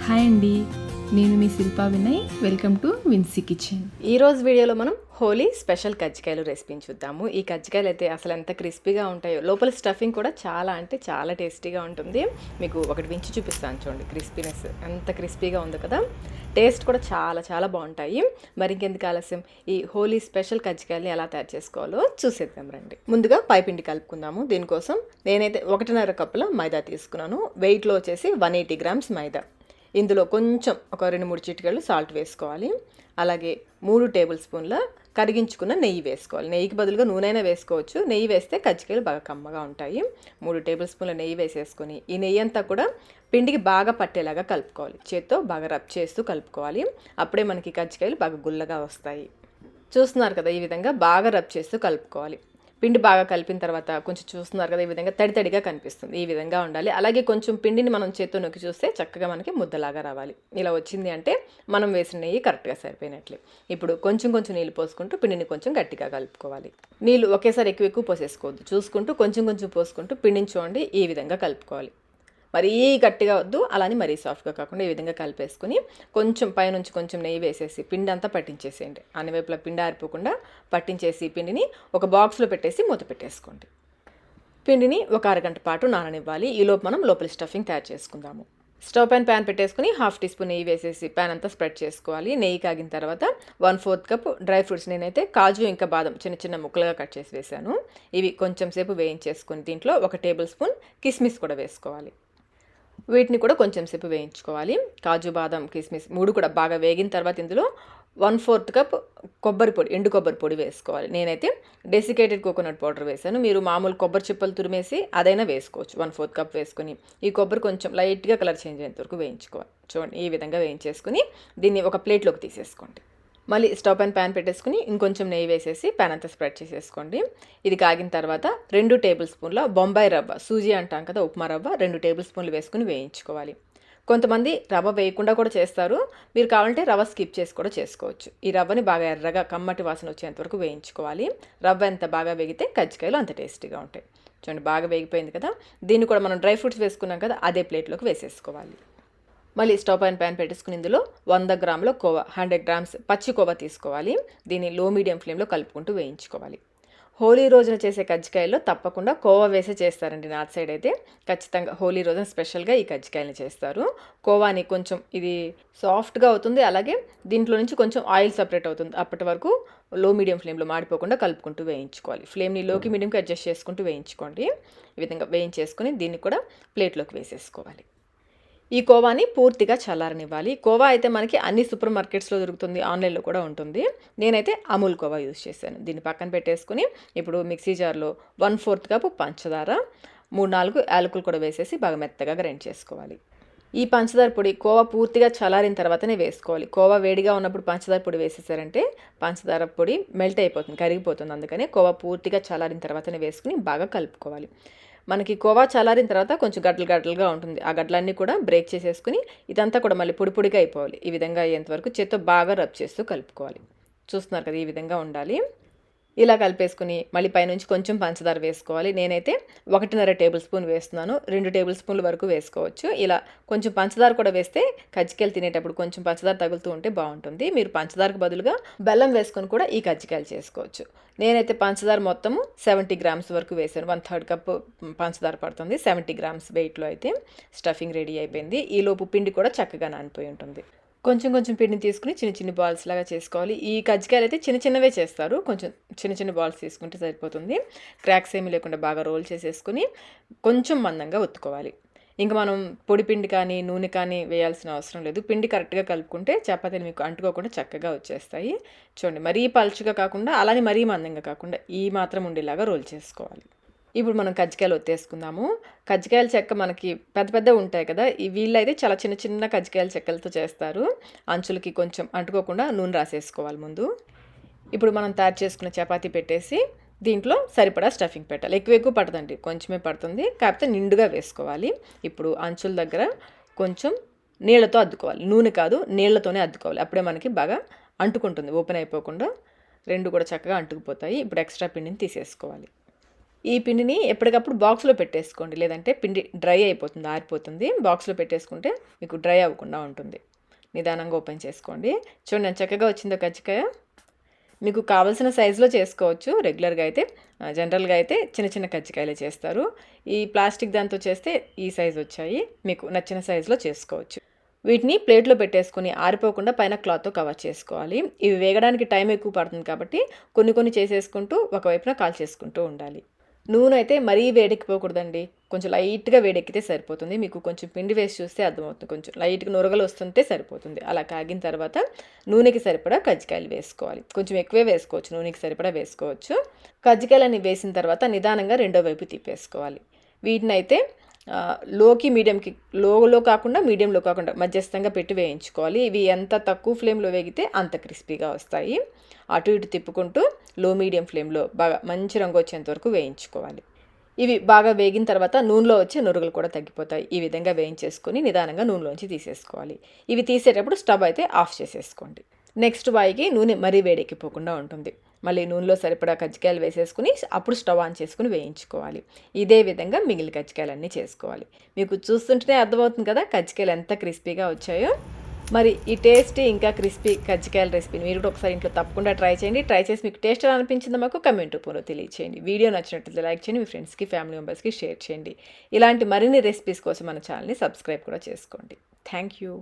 Hi అండి, నేను మీ Shilpa Vinay. Welcome to Vinsy kitchen. ఈరోజు వీడియోలో మనం హోలీ స్పెషల్ కజ్జికాయలు రెసిపీని చూద్దాము. ఈ కజ్జికాయలు అయితే అసలు ఎంత క్రిస్పీగా ఉంటాయో, లోపల స్టఫింగ్ కూడా చాలా అంటే చాలా టేస్టీగా ఉంటుంది. మీకు ఒకటి వించి చూపిస్తాను చూడండి, క్రిస్పీనెస్ ఎంత క్రిస్పీగా ఉందో కదా. టేస్ట్ కూడా చాలా చాలా బాగుంటాయి. మరి ఇంకెందుకు ఆలస్యం, ఈ హోలీ స్పెషల్ కజ్జికాయలని ఎలా తయారు చేసుకోవాలో చూసేద్దాం రండి. ముందుగా పైపిండి కలుపుకుందాము. దీనికోసం నేనైతే 1.5 కప్పుల మైదా తీసుకున్నాను. వెయిట్లో వచ్చేసి 180 గ్రామ్స్ మైదా. ఇందులో కొంచెం ఒక 2-3 చిటికెళ్ళు సాల్ట్ వేసుకోవాలి. అలాగే 3 టేబుల్ స్పూన్ల కరిగించుకున్న నెయ్యి వేసుకోవాలి. నెయ్యికి బదులుగా నూనె అయినా వేసుకోవచ్చు. నెయ్యి వేస్తే కజ్జికాయలు బాగా కమ్మగా ఉంటాయి. 3 టేబుల్ స్పూన్ల నెయ్యి వేసేసుకొని ఈ నెయ్యి అంతా కూడా పిండికి బాగా పట్టేలాగా కలుపుకోవాలి. చేత్తో బాగా రబ్ చేస్తూ కలుపుకోవాలి. అప్పుడే మనకి కజ్జికాయలు బాగా గుల్లగా వస్తాయి. చూస్తున్నారు కదా, ఈ విధంగా బాగా రబ్ చేస్తూ కలుపుకోవాలి. పిండి బాగా కలిపిన తర్వాత కొంచెం చూస్తున్నారు కదా, ఈ విధంగా తడితడిగా కనిపిస్తుంది. ఈ విధంగా ఉండాలి. అలాగే కొంచెం పిండిని మనం చేత్తో నొక్కి చూస్తే చక్కగా మనకి ముద్దలాగా రావాలి. ఇలా వచ్చింది అంటే మనం వేసిన నెయ్యి కరెక్ట్గా సరిపోయినట్లే. ఇప్పుడు కొంచెం కొంచెం నీళ్ళు పోసుకుంటూ పిండిని కొంచెం గట్టిగా కలుపుకోవాలి. నీళ్ళు ఒకేసారి ఎక్కువ పోసేసుకోవద్దు. చూసుకుంటూ కొంచెం కొంచెం పోసుకుంటూ పిండిని చూడండి ఈ విధంగా కలుపుకోవాలి. మరీ గట్టిగా వద్దు, అలానే మరీ సాఫ్ట్గా కాకుండా ఈ విధంగా కలిపేసుకుని కొంచెం పైనుంచి కొంచెం నెయ్యి వేసేసి పిండి అంతా పట్టించేసేయండి. అన్ని వైపులా పిండి ఆరిపోకుండా పట్టించేసి పిండిని ఒక బాక్స్లో పెట్టేసి మూత పెట్టేసుకోండి. పిండిని ఒక అరగంట పాటు నాననివ్వాలి. ఈలోపు మనం లోపల స్టఫింగ్ తయారు చేసుకుందాము. స్టవ్ పైన ప్యాన్ పెట్టేసుకుని 1/2 టీ స్పూన్ నెయ్యి వేసేసి ప్యాన్ అంతా స్ప్రెడ్ చేసుకోవాలి. నెయ్యి కాగిన తర్వాత 1/4 కప్ డ్రై ఫ్రూట్స్, నేనైతే కాజు ఇంకా బాదం చిన్న చిన్న ముక్కలుగా కట్ చేసి వేసాను. ఇవి కొంచెం సేపు వేయించేసుకుని దీంట్లో 1 టేబుల్ స్పూన్ కిస్మిస్ కూడా వేసుకోవాలి. వీటిని కూడా కొంచెం సేపు వేయించుకోవాలి. కాజు బాదం కిస్మిస్ 3 కూడా బాగా వేగిన తర్వాత ఇందులో 1/4 కప్ కొబ్బరి పొడి, ఎండు కొబ్బరి పొడి వేసుకోవాలి. నేనైతే డెసికేటెడ్ కోకోనట్ పౌడర్ వేసాను. మీరు మామూలు కొబ్బరి చిప్పలు తురిమేసి అదైనా వేసుకోవచ్చు. 1/4 కప్ వేసుకుని ఈ కొబ్బరి కొంచెం లైట్గా కలర్ చేంజ్ అయ్యేంత వరకు వేయించుకోవాలి. చూడండి ఈ విధంగా వేయించేసుకుని దీన్ని ఒక ప్లేట్లోకి తీసేసుకోండి. మళ్ళీ స్టవ్ పైన ప్యాన్ పెట్టేసుకుని ఇంకొంచెం నెయ్యి వేసేసి ప్యాన్ అంతా స్ప్రెడ్ చేసేసుకోండి. ఇది కాగిన తర్వాత 2 టేబుల్ స్పూన్ల బొంబాయి రవ్వ, సూజీ అంటాం కదా, ఉప్మా రవ్వ 2 టేబుల్ స్పూన్లు వేసుకుని వేయించుకోవాలి. కొంతమంది రవ్వ వేయకుండా కూడా చేస్తారు. మీరు కావాలంటే రవ్వ స్కిప్ చేసి కూడా చేసుకోవచ్చు. ఈ రవ్వని బాగా ఎర్రగా కమ్మటి వాసన వచ్చేంత వరకు వేయించుకోవాలి. రవ్వ ఎంత బాగా వేగితే కజ్జికాయలు అంత టేస్టీగా ఉంటాయి. చూడండి బాగా వేగిపోయింది కదా. దీన్ని కూడా మనం డ్రై ఫ్రూట్స్ వేసుకున్నాం కదా, అదే ప్లేట్లోకి వేసేసుకోవాలి. మళ్ళీ స్టవ్ పైన ప్యాన్ పెట్టేసుకుని ఇందులో 100 గ్రాముల కోవా, 100 గ్రామ్స్ పచ్చి కోవా తీసుకోవాలి. దీన్ని లో మీడియం ఫ్లేమ్లో కలుపుకుంటూ వేయించుకోవాలి. హోలీ రోజున చేసే కజ్జికాయల్లో తప్పకుండా కోవా వేసే చేస్తారండి. నార్త్ సైడ్ అయితే ఖచ్చితంగా హోలీ రోజున స్పెషల్గా ఈ కజ్జికాయలని చేస్తారు. కోవాని కొంచెం ఇది సాఫ్ట్గా అవుతుంది. అలాగే దీంట్లో నుంచి కొంచెం ఆయిల్ సపరేట్ అవుతుంది. అప్పటి వరకు లో మీడియం ఫ్లేమ్లో మాడిపోకుండా కలుపుకుంటూ వేయించుకోవాలి. ఫ్లేమ్ని లోకి మీడియంకి అడ్జస్ట్ చేసుకుంటూ వేయించుకోండి. ఈ విధంగా వేయించేసుకుని దీన్ని కూడా ప్లేట్లోకి వేసేసుకోవాలి. ఈ కోవాని పూర్తిగా చల్లారనివ్వాలి. కోవా అయితే మనకి అన్ని సూపర్ మార్కెట్స్లో దొరుకుతుంది, ఆన్లైన్లో కూడా ఉంటుంది. నేనైతే అమూల్ కోవా యూజ్ చేశాను. దీన్ని పక్కన పెట్టేసుకుని ఇప్పుడు మిక్సీ జార్లో 1/4 కప్ పంచదార, 3-4 యాలకులు కూడా వేసేసి బాగా మెత్తగా గ్రైండ్ చేసుకోవాలి. ఈ పంచదార పొడి కోవా పూర్తిగా చల్లారిన తర్వాతనే వేసుకోవాలి. కోవా వేడిగా ఉన్నప్పుడు పంచదార పొడి వేసేసారంటే పంచదార పొడి మెల్ట్ అయిపోతుంది, కరిగిపోతుంది. అందుకని కోవా పూర్తిగా చల్లారిన తర్వాతనే వేసుకుని బాగా కలుపుకోవాలి. మనకి కోవా చల్లారిన తర్వాత కొంచెం గడ్డలుగా ఉంటుంది. ఆ గడ్డలన్నీ కూడా బ్రేక్ చేసేసుకుని ఇదంతా కూడా మళ్ళీ పొడిగా అయిపోవాలి. ఈ విధంగా అయ్యేంతవరకు చేత్తో బాగా రబ్ చేస్తూ కలుపుకోవాలి. చూస్తున్నారు కదా, ఈ విధంగా ఉండాలి. ఇలా కలిపేసుకుని మళ్ళీ పైనుంచి కొంచెం పంచదార వేసుకోవాలి. నేనైతే 1.5 టేబుల్ స్పూన్ వేస్తున్నాను. 2 టేబుల్ స్పూన్ల వరకు వేసుకోవచ్చు. ఇలా కొంచెం పంచదార కూడా వేస్తే కజ్జికాయలు తినేటప్పుడు కొంచెం పంచదార తగులుతూ ఉంటే బాగుంటుంది. మీరు పంచదారకు బదులుగా బెల్లం వేసుకొని కూడా ఈ కజ్జికాయలు చేసుకోవచ్చు. నేనైతే పంచదార మొత్తము 70 గ్రామ్స్ వరకు వేసాను. 1/3 కప్ పంచదార పడుతుంది. 70 గ్రామ్స్ వెయిట్లో అయితే స్టఫింగ్ రెడీ అయిపోయింది. ఈలోపు పిండి కూడా చక్కగా నానిపోయి ఉంటుంది. కొంచెం కొంచెం పిండిని తీసుకుని చిన్న బాల్స్ లాగా చేసుకోవాలి. ఈ కజ్జికాయలు అయితే చిన్నవే చేస్తారు. కొంచెం చిన్న బాల్స్ తీసుకుంటే సరిపోతుంది. క్రాక్స్ ఏమీ లేకుండా బాగా రోల్ చేసేసుకుని కొంచెం మందంగా ఒత్తుకోవాలి. ఇంకా మనం పొడి పిండి కానీ నూనె కానీ వేయాల్సిన అవసరం లేదు. పిండి కరెక్ట్గా కలుపుకుంటే చపాతీలు మీకు అంటుకోకుండా చక్కగా వచ్చేస్తాయి. చూడండి, మరీ పలుచగా కాకుండా అలానే మరీ మందంగా కాకుండా ఈ మాత్రం ఉండేలాగా రోల్ చేసుకోవాలి. ఇప్పుడు మనం కజ్జికాయలు ఒత్తేసుకుందాము. కజ్జికాయల చెక్క మనకి పెద్ద ఉంటాయి కదా, వీళ్ళైతే చాలా చిన్న కజ్జికాయల చెక్కలతో చేస్తారు. అంచులకి కొంచెం అంటుకోకుండా నూనె రాసేసుకోవాలి ముందు. ఇప్పుడు మనం తయారు చేసుకున్న చపాతీ పెట్టేసి దీంట్లో సరిపడా స్టఫింగ్ పెట్టాలి. ఎక్కువ పడుతుంది, కొంచెమే పడుతుంది. కాకపోతే నిండుగా వేసుకోవాలి. ఇప్పుడు అంచుల దగ్గర కొంచెం నీళ్లతో అద్దుకోవాలి. నూనె కాదు, నీళ్లతోనే అద్దుకోవాలి. అప్పుడే మనకి బాగా అంటుకుంటుంది, ఓపెన్ అయిపోకుండా 2 కూడా చక్కగా అంటుకుపోతాయి. ఇప్పుడు ఎక్స్ట్రా పిండిని తీసేసుకోవాలి. ఈ పిండిని ఎప్పటికప్పుడు బాక్స్లో పెట్టేసుకోండి, లేదంటే పిండి డ్రై అయిపోతుంది, ఆరిపోతుంది. బాక్స్లో పెట్టేసుకుంటే మీకు డ్రై అవ్వకుండా ఉంటుంది. నిదానంగా ఓపెన్ చేసుకోండి. చూడండి ఎంత చక్కగా వచ్చిందో కజ్జికాయ. మీకు కావాల్సిన సైజులో చేసుకోవచ్చు. రెగ్యులర్గా అయితే జనరల్గా అయితే చిన్న చిన్న కజ్జికాయలే చేస్తారు. ఈ ప్లాస్టిక్ దాంతో చేస్తే ఈ సైజు వచ్చాయి. మీకు నచ్చిన సైజులో చేసుకోవచ్చు. వీటిని ప్లేట్లో పెట్టేసుకుని ఆరిపోకుండా పైన క్లాత్తో కవర్ చేసుకోవాలి. ఇవి వేగడానికి టైం ఎక్కువ పడుతుంది కాబట్టి కొన్ని చేసేసుకుంటూ ఒకవైపున కాల్చేసుకుంటూ ఉండాలి. నూనె అయితే మరీ వేడెక్కిపోకూడదండి, కొంచెం లైట్గా వేడెక్కితే సరిపోతుంది. మీకు కొంచెం పిండి వేసి చూస్తే అర్థమవుతుంది, కొంచెం లైట్గా నురగలు వస్తుంటే సరిపోతుంది. అలా కాగిన తర్వాత నూనెకి సరిపడా కజ్జికాయలు వేసుకోవాలి. కొంచెం ఎక్కువే వేసుకోవచ్చు, నూనెకి సరిపడా వేసుకోవచ్చు. కజ్జికాయలన్నీ వేసిన తర్వాత నిదానంగా రెండో వైపు తిప్పేసుకోవాలి. వీటినైతే లోకి మీడియంకి, లోలో కాకుండా మీడియంలో కాకుండా మధ్యస్థంగా పెట్టి వేయించుకోవాలి. ఇవి ఎంత తక్కువ ఫ్లేమ్లో వేగితే అంత క్రిస్పీగా వస్తాయి. అటు ఇటు తిప్పుకుంటూ లో మీడియం ఫ్లేమ్లో బాగా మంచి రంగు వచ్చేంత వరకు వేయించుకోవాలి. ఇవి బాగా వేగిన తర్వాత నూనెలో వచ్చే నురుగులు కూడా తగ్గిపోతాయి. ఈ విధంగా వేయించేసుకొని నిదానంగా నూనెలోంచి తీసేసుకోవాలి. ఇవి తీసేటప్పుడు స్టవ్ అయితే ఆఫ్ చేసేసుకోండి. నెక్స్ట్ బాయికి నూనె మరీ వేడెక్కిపోకుండా ఉంటుంది. మళ్ళీ నూనెలో సరిపడా కజ్జికాయలు వేసేసుకుని అప్పుడు స్టవ్ ఆన్ చేసుకుని వేయించుకోవాలి. ఇదే విధంగా మిగిలిన కజ్జికాయలన్నీ చేసుకోవాలి. మీకు చూస్తుంటేనే అర్థమవుతుంది కదా కజ్జికాయలు ఎంత క్రిస్పీగా వచ్చాయో. మరి ఈ టేస్టీ ఇంకా క్రిస్పీ కజ్జికాయల రెసిపీని మీరు కూడా ఒకసారి ఇంట్లో తప్పకుండా ట్రై చేయండి. ట్రై చేసి మీకు టేస్ట్ ఎలా అనిపించిందో మాకు కమెంట్ రూపంలో తెలియచేయండి. వీడియో నచ్చినట్లయితే లైక్ చేయండి, మీ ఫ్రెండ్స్కి ఫ్యామిలీ మెంబర్స్కి షేర్ చేయండి. ఇలాంటి మరిన్ని రెసిపీస్ కోసం మన ఛానల్ని సబ్స్క్రైబ్ కూడా చేసుకోండి. Thank you.